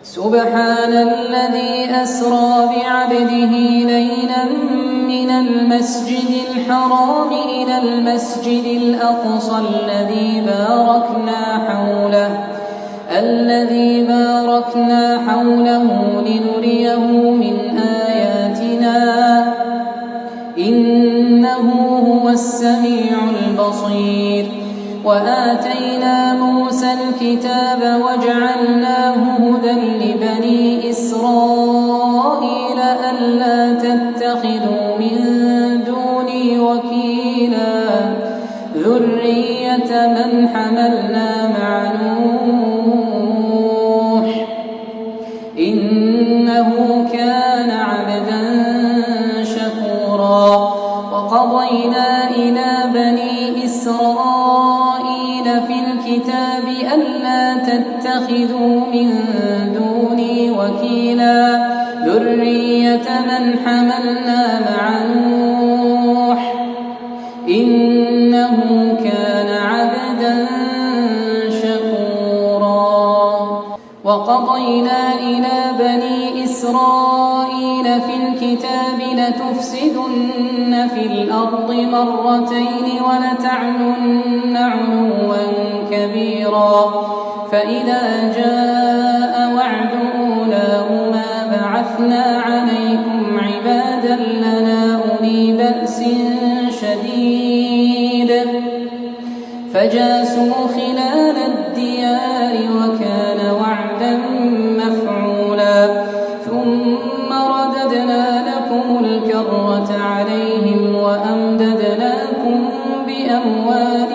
سبحان الذي أسرى بعبده ليلا من المسجد الحرام إلى المسجد الأقصى الذي باركنا حوله لنريه من آياتنا إنه هو السميع البصير. وآتينا موسى الكتاب وجعلناه هدى لبني إسرائيل ألا تتخذوا من دوني وكيلا ذرية من حملنا مع نوح إنه كان عبدا شكورا. وقضينا إلى بني إسرائيل في الكتاب ألا تتخذوا من دوني وكيلا ذرية من حملنا مع نوح إنه كان عبدا شكورا. وقضينا إلى بني إسرائيل في الكتاب لتفسدن في الأرض مرتين ولتعلن علوا كبيرا. فإذا جاء وعد أولاهما بعثنا عليكم عبادا لنا أولي بأس شديد فجاسوا خلال الديار وكان وعدا مفعولا. ثم رددنا لكم الكرة عليهم وأمددناكم بأموال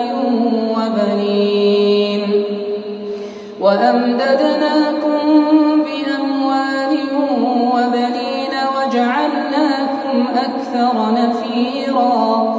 وبنين وجعلناكم أكثر نفيرا.